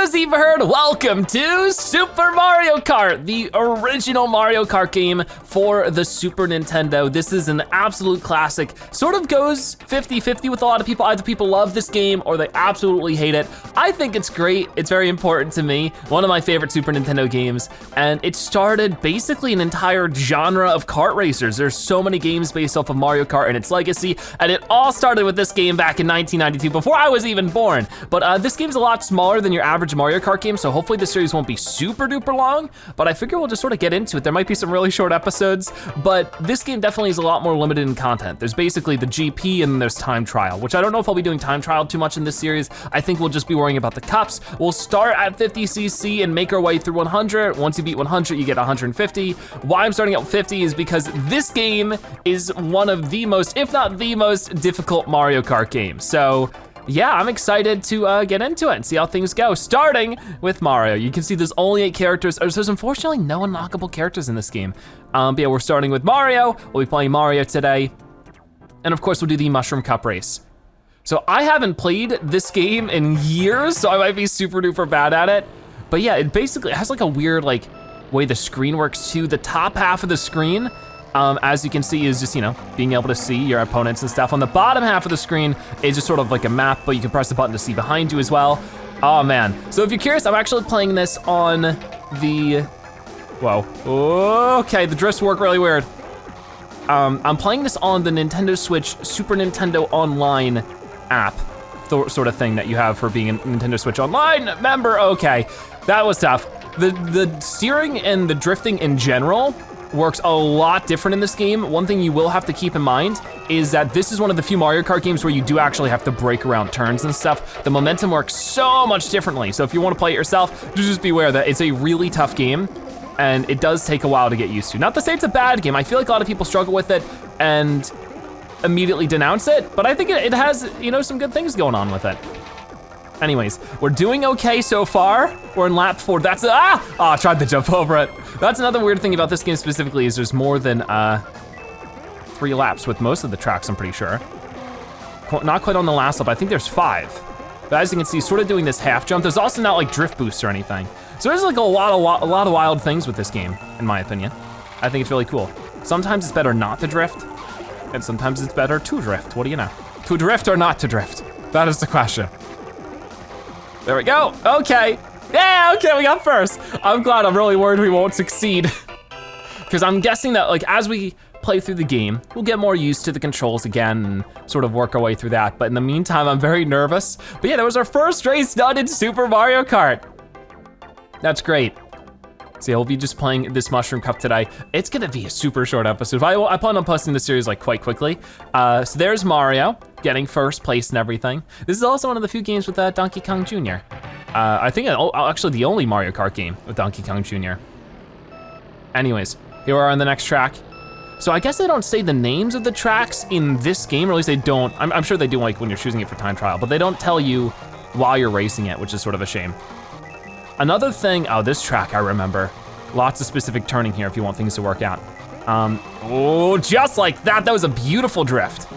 Here's Everhard, welcome to Super Mario Kart, the original Mario Kart game for the Super Nintendo. This is an absolute classic, sort of goes 50-50 with a lot of people. Either people love this game or they absolutely hate it. I think it's great, it's very important to me. One of my favorite Super Nintendo games, and it started basically an entire genre of kart racers. There's so many games based off of Mario Kart and its legacy, and it all started with this game back in 1992, before I was even born. But this game's a lot smaller than your average Mario Kart game, so hopefully the series won't be super duper long, but I figure we'll just sort of get into it. There might be some really short episodes, but this game definitely is a lot more limited in content. There's basically the GP and there's time trial, which I don't know if I'll be doing time trial too much in this series. I think we'll just be worrying about the cups. We'll start at 50cc and make our way through 100. Once you beat 100, you get 150. Why I'm starting at 50 is because this game is one of the most, if not the most difficult Mario Kart games. So yeah, I'm excited to get into it and see how things go, starting with Mario. You can see there's only 8 characters. There's unfortunately no unlockable characters in this game. But yeah, we're starting with Mario. We'll be playing Mario today. And of course, we'll do the Mushroom Cup race. So I haven't played this game in years, so I might be super duper bad at it. But yeah, it basically has like a weird way the screen works too. The top half of the screen, as you can see, is just, being able to see your opponents and stuff. On the bottom half of the screen is just sort of like a map, but you can press the button to see behind you as well. Oh man, so if you're curious, I'm actually playing this on the, whoa, okay, the drifts work really weird. I'm playing this on the Nintendo Switch Super Nintendo Online app, sort of thing that you have for being a Nintendo Switch Online member. Okay, that was tough. The steering and the drifting in general works a lot different in this game. One thing you will have to keep in mind is that this is one of the few Mario Kart games where you do actually have to brake around turns and stuff. The momentum works so much differently. So if you want to play it yourself, just beware that it's a really tough game and it does take a while to get used to. Not to say it's a bad game. I feel like a lot of people struggle with it and immediately denounce it, but I think it has, some good things going on with it. Anyways, we're doing okay so far. We're in lap 4. That's, I tried to jump over it. That's another weird thing about this game specifically is there's more than 3 laps with most of the tracks, I'm pretty sure. Not quite on the last lap, I think there's 5. But as you can see, sort of doing this half jump. There's also not like drift boosts or anything. So there's like a lot of wild things with this game, in my opinion. I think it's really cool. Sometimes it's better not to drift, and sometimes it's better to drift. What do you know? To drift or not to drift? That is the question. There we go, okay. Yeah, okay, we got first. I'm glad, I'm really worried we won't succeed. Because I'm guessing that as we play through the game, we'll get more used to the controls again and sort of work our way through that. But in the meantime, I'm very nervous. But yeah, that was our first race done in Super Mario Kart. That's great. So yeah, we'll be just playing this Mushroom Cup today. It's gonna be a super short episode. I plan on posting this series quite quickly. So there's Mario getting first place and everything. This is also one of the few games with Donkey Kong Jr. I think actually the only Mario Kart game with Donkey Kong Jr. Anyways, here we are on the next track. So I guess they don't say the names of the tracks in this game, or at least they don't. I'm sure they do when you're choosing it for time trial, but they don't tell you while you're racing it, which is sort of a shame. Another thing, this track I remember. Lots of specific turning here if you want things to work out. Just like that was a beautiful drift.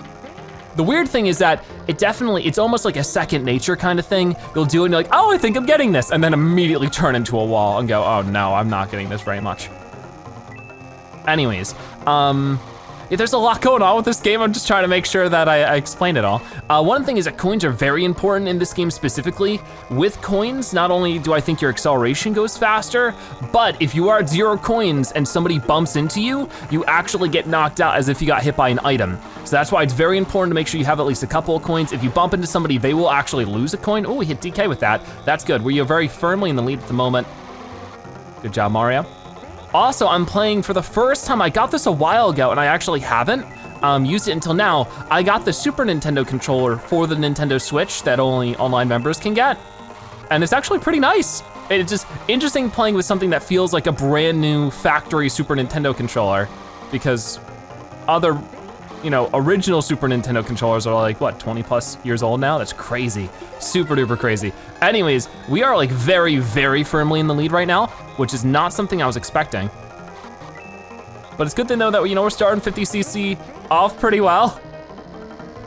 The weird thing is that it's almost like a second nature kind of thing. You'll do it and you're like, oh, I think I'm getting this, and then immediately turn into a wall and go, oh no, I'm not getting this very much. Anyways, yeah, there's a lot going on with this game. I'm just trying to make sure that I explain it all. One thing is that coins are very important in this game specifically. With coins, not only do I think your acceleration goes faster, but if you are at 0 coins and somebody bumps into you, you actually get knocked out as if you got hit by an item. So that's why it's very important to make sure you have at least a couple of coins. If you bump into somebody, they will actually lose a coin. Oh, we hit DK with that. That's good. We're very firmly in the lead at the moment. Good job, Mario. Also, I'm playing for the first time. I got this a while ago and I actually haven't used it until now. I got the Super Nintendo controller for the Nintendo Switch that only online members can get. And it's actually pretty nice. It's just interesting playing with something that feels like a brand new factory Super Nintendo controller, because other, original Super Nintendo controllers are 20 plus years old now? That's crazy, super duper crazy. Anyways, we are very, very firmly in the lead right now, which is not something I was expecting. But it's good to know that, we're starting 50cc off pretty well.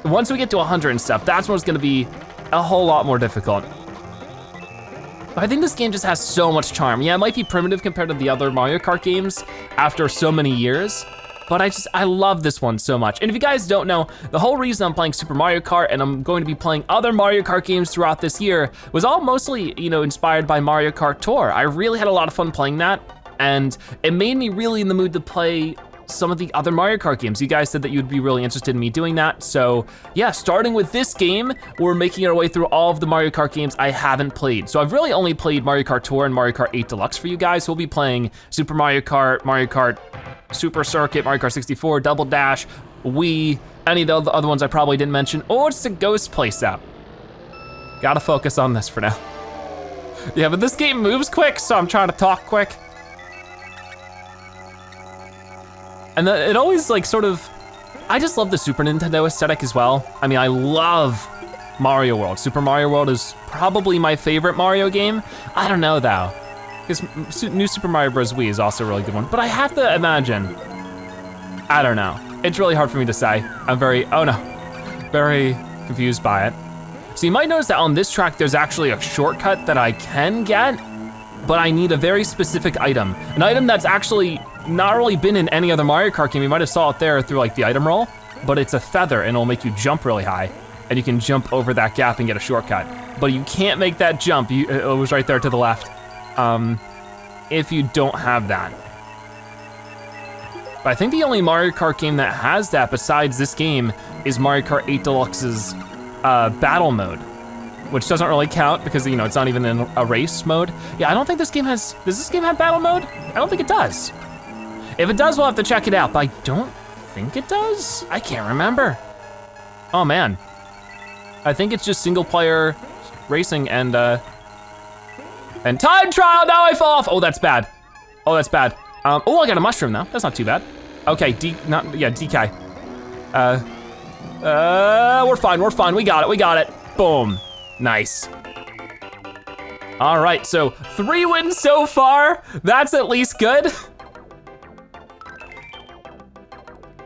Once we get to 100 and stuff, that's when it's gonna be a whole lot more difficult. But I think this game just has so much charm. Yeah, it might be primitive compared to the other Mario Kart games after so many years, but I love this one so much. And if you guys don't know, the whole reason I'm playing Super Mario Kart and I'm going to be playing other Mario Kart games throughout this year was all mostly, inspired by Mario Kart Tour. I really had a lot of fun playing that, and it made me really in the mood to play some of the other Mario Kart games. You guys said that you'd be really interested in me doing that. So yeah, starting with this game, we're making our way through all of the Mario Kart games I haven't played. So I've really only played Mario Kart Tour and Mario Kart 8 Deluxe for you guys. We'll be playing Super Mario Kart Super Circuit, Mario Kart 64, Double Dash, Wii, any of the other ones I probably didn't mention. Oh, it's the ghost place out. Gotta focus on this for now. Yeah, but this game moves quick, so I'm trying to talk quick. And it always I just love the Super Nintendo aesthetic as well. I mean, I love Mario World. Super Mario World is probably my favorite Mario game. I don't know though, because new Super Mario Bros. Wii is also a really good one. But I have to imagine, I don't know. It's really hard for me to say. I'm very confused by it. So you might notice that on this track, there's actually a shortcut that I can get, but I need a very specific item. An item that's actually not really been in any other Mario Kart game. You might have saw it there through the item roll, but it's a feather and it'll make you jump really high, and you can jump over that gap and get a shortcut. But you can't make that jump, it was right there to the left, if you don't have that. But I think the only Mario Kart game that has that besides this game is Mario Kart 8 Deluxe's battle mode, which doesn't really count because it's not even in a race mode. Yeah, I don't think this game does this game have battle mode? I don't think it does. If it does, we'll have to check it out, but I don't think it does? I can't remember. Oh man. I think it's just single player racing and time trial, now I fall off. Oh, that's bad. Oh, that's bad. Oh, I got a mushroom though, that's not too bad. Okay, DK. We're fine, we got it. Boom, nice. All right, so 3 wins so far. That's at least good.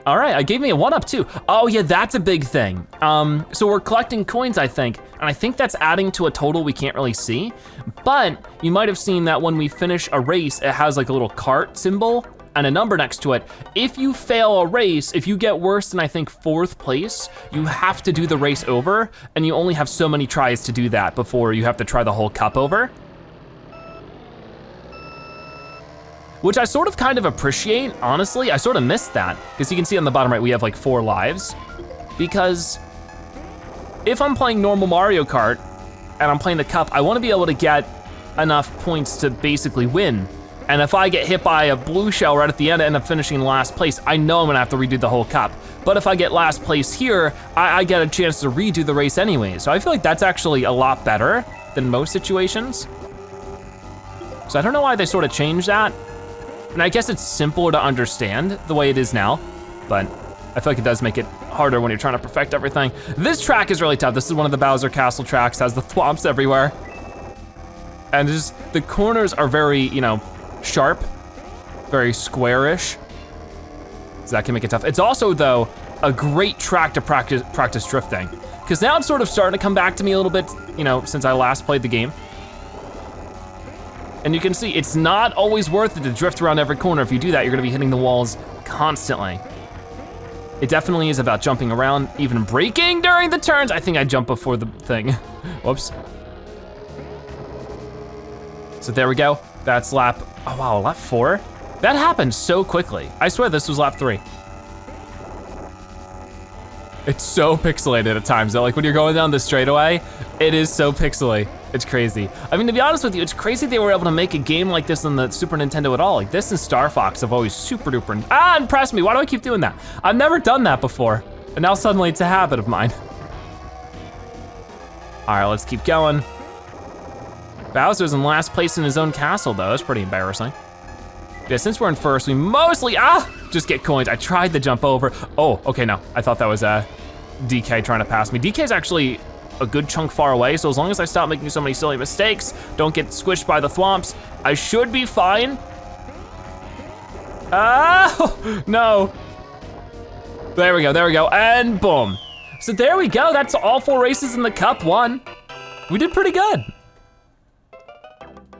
All right, it gave me a 1-up too. Oh yeah, that's a big thing. So we're collecting coins, I think, and I think that's adding to a total we can't really see, but you might have seen that when we finish a race, it has a little cart symbol and a number next to it. If you fail a race, if you get worse than I think 4th place, you have to do the race over, and you only have so many tries to do that before you have to try the whole cup over. Which I sort of kind of appreciate, honestly. I sort of missed that, because you can see on the bottom right, we have 4 lives. Because if I'm playing normal Mario Kart and I'm playing the cup, I wanna be able to get enough points to basically win. And if I get hit by a blue shell right at the end and end up finishing in last place, I know I'm gonna have to redo the whole cup. But if I get last place here, I get a chance to redo the race anyway. So I feel like that's actually a lot better than most situations. So I don't know why they sort of changed that. And I guess it's simpler to understand the way it is now, but I feel like it does make it harder when you're trying to perfect everything. This track is really tough. This is one of the Bowser Castle tracks, has the thwomps everywhere. And just, the corners are very, sharp, very squarish. So that can make it tough. It's also, though, a great track to practice drifting, because now it's sort of starting to come back to me a little bit, since I last played the game. And you can see it's not always worth it to drift around every corner. If you do that, you're gonna be hitting the walls constantly. It definitely is about jumping around, even braking during the turns. I think I jumped before the thing. Whoops. So there we go. That's lap, oh wow, lap 4? That happened so quickly. I swear this was lap 3. It's so pixelated at times though. When you're going down the straightaway, it is so pixely. It's crazy. I mean, to be honest with you, it's crazy they were able to make a game like this on the Super Nintendo at all. This and Star Fox have always super duper impressed me. Why do I keep doing that? I've never done that before, and now suddenly it's a habit of mine. All right, let's keep going. Bowser's in last place in his own castle though. That's pretty embarrassing. Yeah, since we're in first, we mostly, just get coins. I tried to jump over. Oh, okay, no. I thought that was DK trying to pass me. DK's actually a good chunk far away, so as long as I stop making so many silly mistakes, don't get squished by the thwomps, I should be fine. No. There we go, and boom. So there we go, that's all 4 races in the cup won. We did pretty good.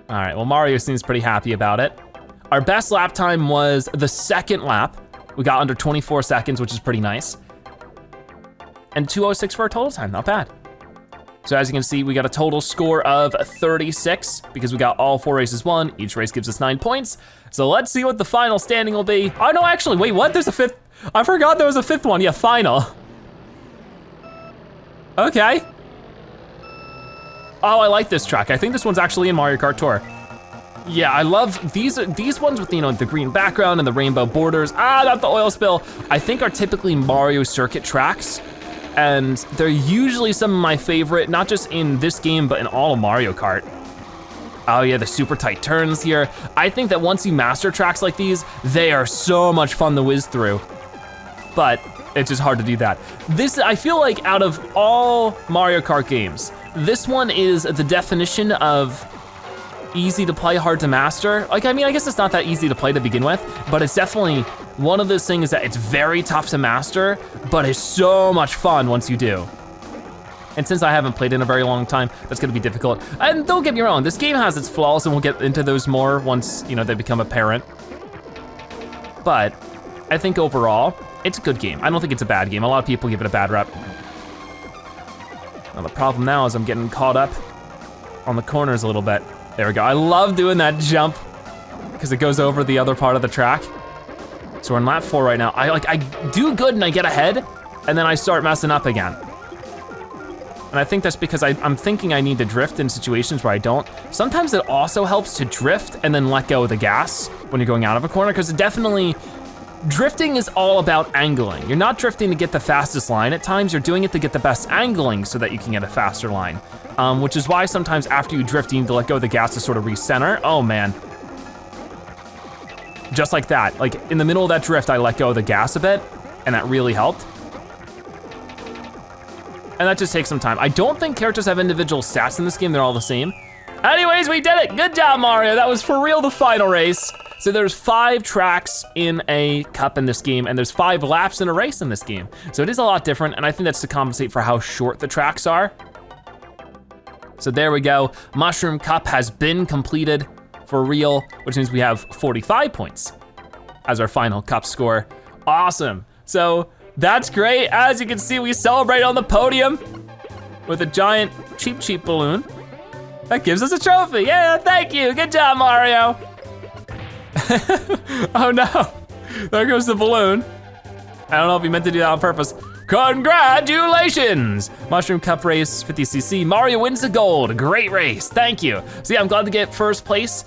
All right, well, Mario seems pretty happy about it. Our best lap time was the second lap. We got under 24 seconds, which is pretty nice. And 2:06 for our total time, not bad. So as you can see, we got a total score of 36 because we got all 4 races won. Each race gives us 9 points. So let's see what the final standing will be. Oh no, actually, wait, what? There's a 5th. I forgot there was a 5th one. Yeah, final. Okay. Oh, I like this track. I think this one's actually in Mario Kart Tour. Yeah, I love these ones with, you know, the green background and the rainbow borders. Ah, not the oil spill. I think are typically Mario circuit tracks. And they're usually some of my favorite, not just in this game, but in all of Mario Kart. Oh yeah, the super tight turns here. I think that once you master tracks like these, they are so much fun to whiz through. But it's just hard to do that. This, I feel like out of all Mario Kart games, this one is the definition of easy to play, hard to master. Like, I mean, I guess it's not that easy to play to begin with, but it's definitely one of those things that it's very tough to master, but it's so much fun once you do. And since I haven't played in a very long time, that's gonna be difficult. And don't get me wrong, this game has its flaws and we'll get into those more once, you know, they become apparent. But I think overall, it's a good game. I don't think it's a bad game. A lot of people give it a bad rep. Now the problem now is I'm getting caught up on the corners a little bit. There we go. I love doing that jump because it goes over the other part of the track. So we're in lap 4 right now. I do good and I get ahead and then I start messing up again. And I think that's because I'm thinking I need to drift in situations where I don't. Sometimes it also helps to drift and then let go of the gas when you're going out of a corner, because it definitely, drifting is all about angling. You're not drifting to get the fastest line. At times you're doing it to get the best angling so that you can get a faster line. Which is why sometimes after you drift, you need to let go of the gas to sort of recenter. Oh man. Just like that, like in the middle of that drift, I let go of the gas a bit and that really helped. And that just takes some time. I don't think characters have individual stats in this game, they're all the same. Anyways, we did it, good job, Mario. That was for real the final race. So there's 5 tracks in a cup in this game, and there's 5 laps in a race in this game. So it is a lot different, and I think that's to compensate for how short the tracks are. So there we go, Mushroom Cup has been completed for real, which means we have 45 points as our final cup score. Awesome, so that's great. As you can see, we celebrate on the podium with a giant cheap balloon. That gives us a trophy, yeah, thank you, good job, Mario. Oh no, there goes the balloon. I don't know if he meant to do that on purpose. Congratulations! Mushroom Cup race, 50cc. Mario wins the gold, great race, thank you. So yeah, I'm glad to get first place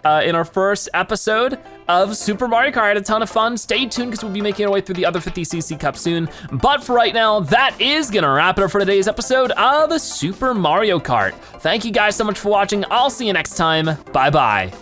in our first episode of Super Mario Kart. I had a ton of fun. Stay tuned because we'll be making our way through the other 50cc Cup soon. But for right now, that is gonna wrap it up for today's episode of Super Mario Kart. Thank you guys so much for watching. I'll see you next time, bye-bye.